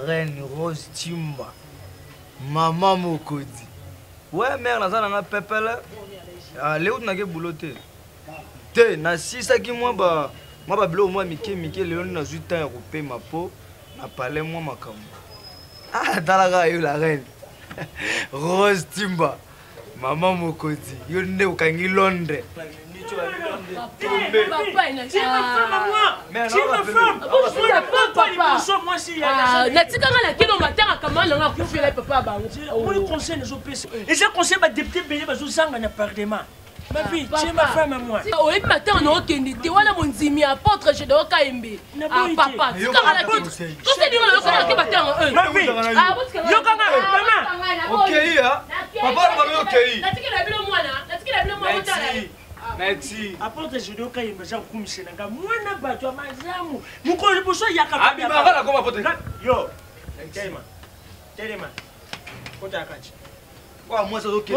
reine Rose Timba. Maman Mokodi. Ouais, mère, na zana nga pepele. Léo na ke bouloté. Te, na sisa ki moi ba bilo moi mike Léo na 8 ans européen ma peau. Na parlé moi makambo. Ah, talaga yo la reine. Rose Timba. Maman Mokodi. Yo ne ukangi Londres. Papa, il a dit. Tu me fais moi. Tu me fais. Moi si. Natika la kino matin à Kamala on a confié les papa ba. On le conseil les OPC. Et ce conseil ba député belé ba zanga na parlement. Ma fille, tu ma femme à moi. Oh, et matin on a okende. Te wala monzimi apôtre je dois kaembe. Ah papa, tu la kino. Conseil dit on a matin. Ma fille. Ah, yo kanga maman. OK ya. Papa va me OK. Natika la bilo moi na. Natika la bilo moi on merci. Apporte je dois kaimba za kumisenanga. Mwana bato amazamu. Mukoli boso yaka pa. Abi mara ko apporte. Yo. Telema. Telema. Kota kati. Kwa moi ça OK.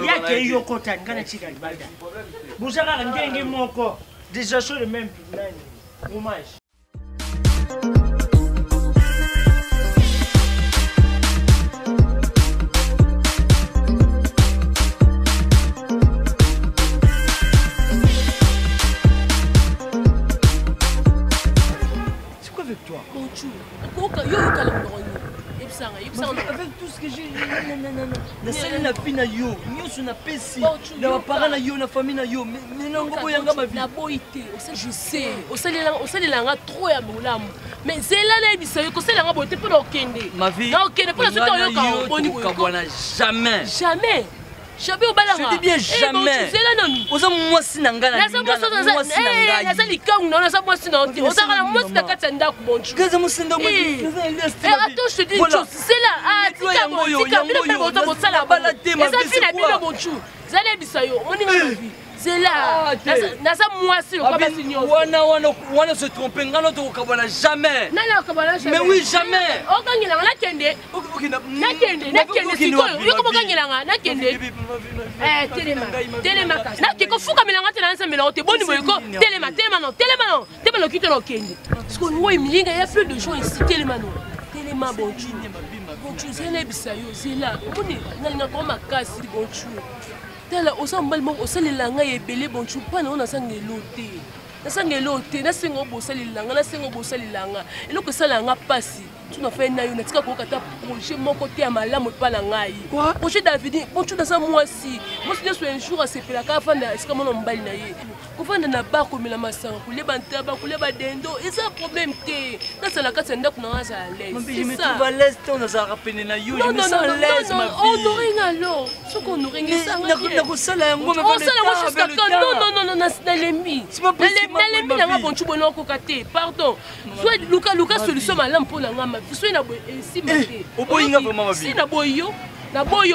Yake yo kota ngana chika ibada. Buzaka ngenge moko. Déjà sur le même nani. Hommage. Avec tout ce que j'ai, na sali na pina yo, nyonso na pesi, na parents na yo, na famille na yo, mais non go yanga ma vie. Na boité, je sais, au sali langa trop ya mulamu. Mais c'est là na bisayo ko sali langa boité pour okende. Ma vie. Na okende pour la soto yo ka boni ko kabwana jamais. Jamais. Jamais au balanga. Je dis bien jamais. C'est là non. Oza moi sinangana. Na za likang na za moi sinangana. Oza kana moi sinakata ndaku bonchu. Kaza moi sinda moi. Attends, je te dis une chose, c'est là. Ah, tika mo tika bila bila bo sala balade ma vie. Ça fina bila bonchu. Zale bisayo, moni vie. C'est là. Nasa moi si on va signer. Wana se tromper ngana to kabwana jamais. Nana kabwana jamais. Mais oui, jamais. O kangila na kende. Na kende sikoyo. Yo ko kangila na kende. Telema kasi. Na kiko fuka milanga tena nsa milanga te boni boyko. Telema non. Telema no kito no kende. Parce que moi il y a plus de gens ici telema non. Telema bonchu. Bonchu c'est là bisayo, c'est là. Boni na ko makasi bonchu. Tela osambal mo osalela nga ebele bonchu pana ona sangelote. Na sangelote na sengo bosalela nga na sengo bosalela nga. Eloko sala nga pasi. Tu n'as fait nayo natika ko kata projet moko te ya malamu pala ngai. Projet David, bonchu dans ça moi si. Moi si un jour à sepela ka fanda est-ce que mon mbali na ye. Ko fanda na ba ko mila masanga ko leba ntaba ko leba dendo. Et ça problème te. Na sala ka tsenda ko na za l'aise. C'est ça. Tu vas l'aise on a ça rappeler na yo. Je me sens à l'aise ma vie. On aurait ngalo. Ce qu'on aurait ngisa. Na ko sala yango mais on sala moi jusqu'à quand non na lembi. Na lembi na bonchu bono ko kate. Pardon. Soit Luca solution malamu pour la ngama. Soit na si mate. Oboyinga vraiment ma vie. Si na boyo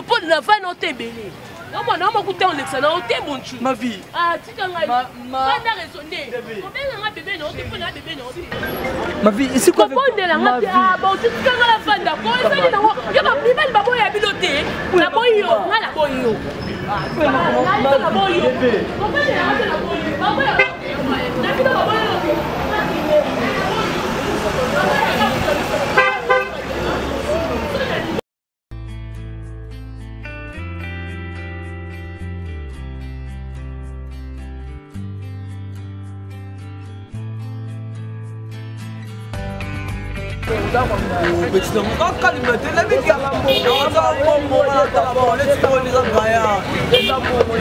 pour na va no tebele. Non moi kuta on lexa na ote bonchu. Ma vie. Ah tika ngai. Pas na raisonner. Combien na bébé no te pona bébé no. Ma vie, c'est quoi ma vie? Ah bon tu tika na fanda ko ezali na wo. Yo ba bibel babo ya bilote. Na boyo, na boyo. Ah na boyo. Combien na boyo? Babo ya. Na bito babo ya. Petit homme, quand il me dit la vie qui a la bombe,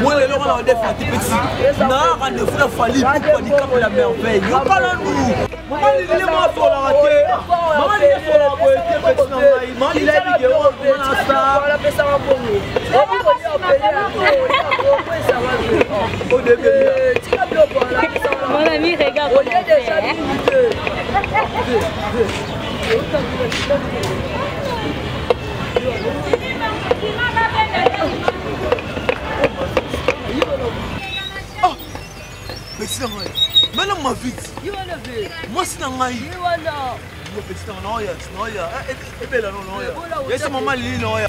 moi les gens ont des fatigues petits. Non, on ne fait fallu pour dire comme la merveille. Yo pas nous. Maman il est mort sur la raté. Maman il est sur la poésie petit homme. Maman il est vidéo on a ça. On appelle ça un bon. Au début. Mon ami regarde. On est déjà limité. Oh, mais c'est vrai. Maintenant ma vie. Moi c'est dans ma vie. Moi petit non ya, non ya. Eh belle non ya. Et c'est maman Lili non ya.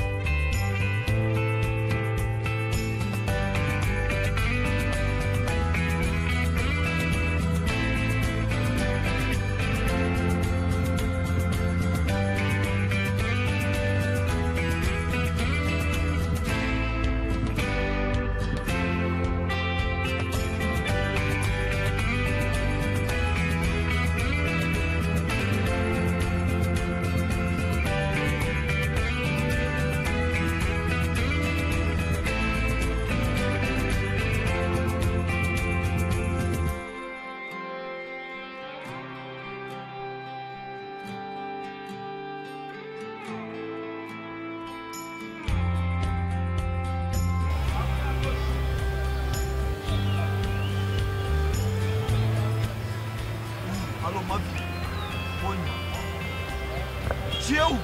tu es où?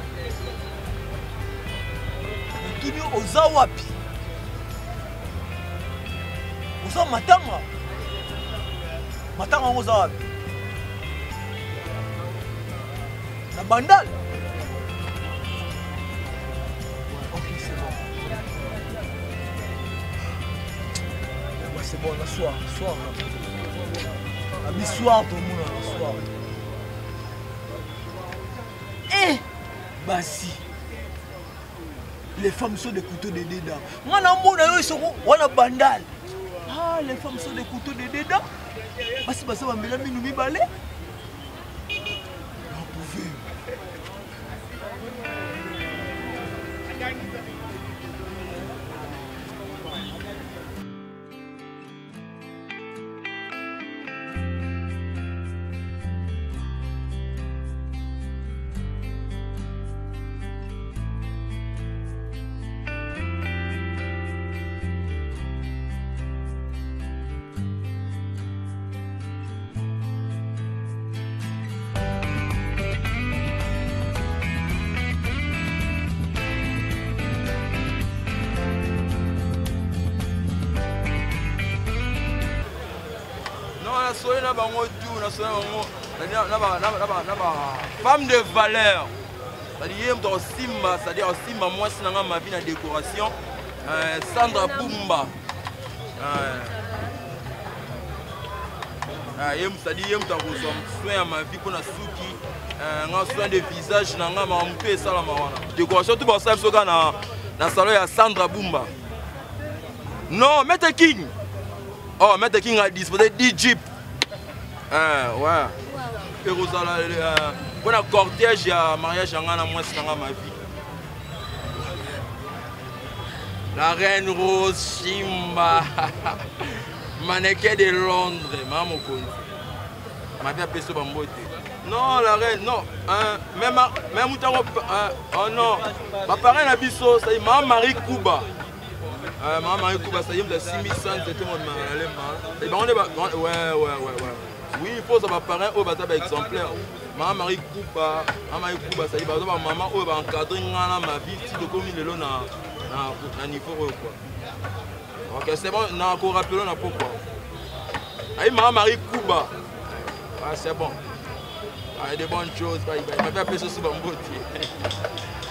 Natuni oza wapi? Oza matanga? Matanga oza wapi? La bandale? Ok, c'est bon. Ouais, c'est bon, la soir. La mi-soir, tout le monde, la soir. Eh! Bah si. Les femmes sont des couteaux de dédain. Moi, ils sont la bandale. Ah, les femmes sont des couteaux de dédain. Bah si, ça va me la nous balai. Femme de valeur. C'est-à-dire Simba, moi c'est dans ma vie de décoration. Sandra Bumba. C'est-à-dire soin à ma vie pour la souki, soin de visage, décoration tout ça dans salon de Sandra Bumba. Non, Maître King. Oh, Maître King a disposé 10 jeeps. Ouais. Pour le cortège, il y a mariage dans ma vie. La reine Rose Simba. Mannequin de Londres. Maman ma vie a pété Bambote. Non, la reine, non. Même oh non. Ma parrain a biso, c'est Maman Marie Kuba. Maman Marie Kuba, ça y est, de 6100, c'était mon mari. Ouais. Oui, il faut que ça parrain au bataille exemplaire. Maman Marie Kuba, ça y est, maman au encadré ma vie, si le commis le long na niveau quoi. Ok, c'est bon, on a encore rappelé pourquoi. Aïe, Maman Marie Kuba. Ah, c'est bon. Il y a des bonnes choses, il m'a fait appeler ça sur mon bout.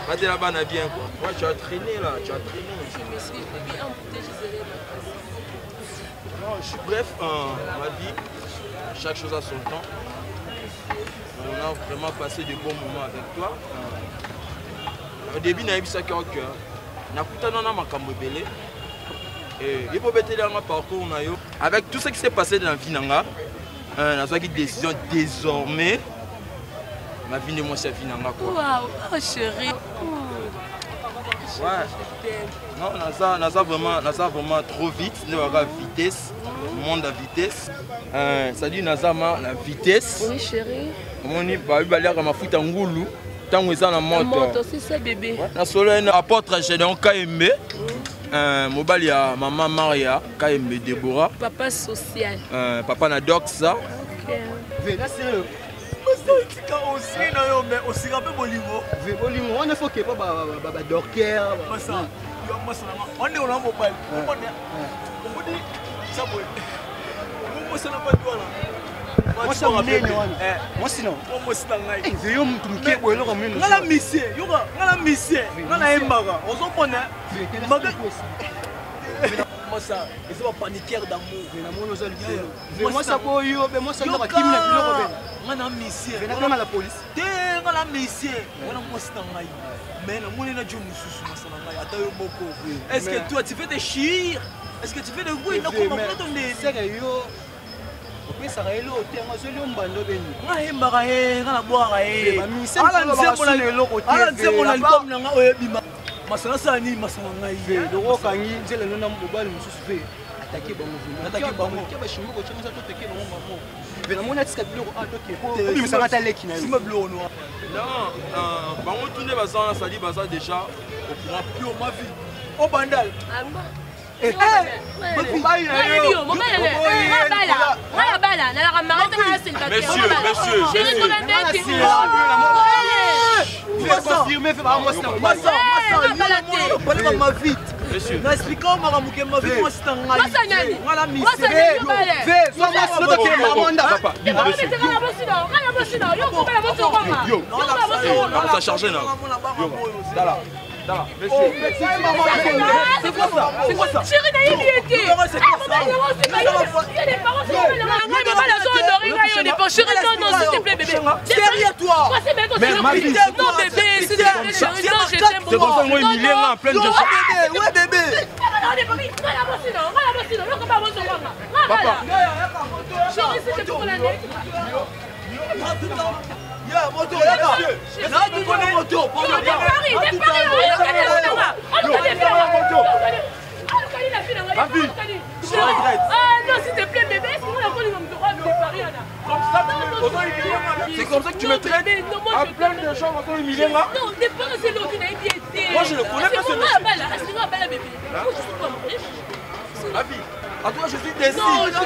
Pas de là-bas, bien quoi. Ouais, tu as traîné là, tu as traîné. Je me suis bien amputé, je serai non, bref, ma vie, chaque chose a son temps. On a vraiment passé de bons moments avec toi. Au début, on a eu ça cœur. On a écouté ma camobélé. Et il faut mettre dans parcours. Avec tout ce qui s'est passé dans la vie, on a pris une décision désormais. Ma vie de moi, c'est la vie. Waouh, oh chérie. Ouais. Non, on a vraiment trop vite. Nous avons la vitesse. Le monde à vitesse. Ça dit, la vitesse. Oui, chérie. On y va aller à ma foot en goulou. Tant que ça, la moto. C'est ça, bébé. La solo, apôtre Gédéon KMB. Mobile, il y a maman Maria, KMB Déborah. Papa social. Papa na Doxa. Ok. Là, c'est eux. Aussi un peu bolingo. Bolingo, on ne faut pas dorquer. On est au lambeau. Moi sinon. Ça, ils sont paniqués d'amour. Moi ça boyo, moi ça doit kim na biloko ben. On a missie. On a la police. On a missie. On a mostangai. Mais na moni na Dieu mususu masangai atayo moko. Est-ce que toi tu fais des chires? Est-ce que tu fais des bruits na comment ton nez? Sérieux. Ope ça rélo te ngazoli ombando beni. Na hembaka he, na boaka he. Ala nzembo na leloko te. Ala nzembo na likom na nga oyebima. Masana sani masana ngai loko kangi nzela nona mobali mususu pe attaquer bango ke ba shimoko tshanga sa to teke bango mamo vena mona tsika biloko a to ke ko bimisanga ta leki na yo sima biloko no non bango tourner bazana sali baza déjà au courant yo ma vie au bandal monsieur confirmer, fais pas moi ma vite. N'expliquons ma vie, moi c'est un gars. Ça chargé là. C'est quoi ça? Chérie, s'il te plaît, bébé. Derrière toi. Non, bébé, s'il te plaît. C'est comme ça, moi, il est là en pleine de gens. Ouais, bébé. Papa. Chérie, s'il te plaît. Ya, moto, là. Là, tu connais moto. Non, s'il te plaît, bébé, est-ce que moi, la me droit de Paris, C'est comme ça que tu me traites en plein de gens, on va humilier moi. Non, c'est pas que c'est l'autre qui n'a été. Moi, je ne connais pas ce monsieur. Restez-moi belle, bébé. Moi, je suis pas mariée. Ma fille, à toi, je suis déçu. Non, non,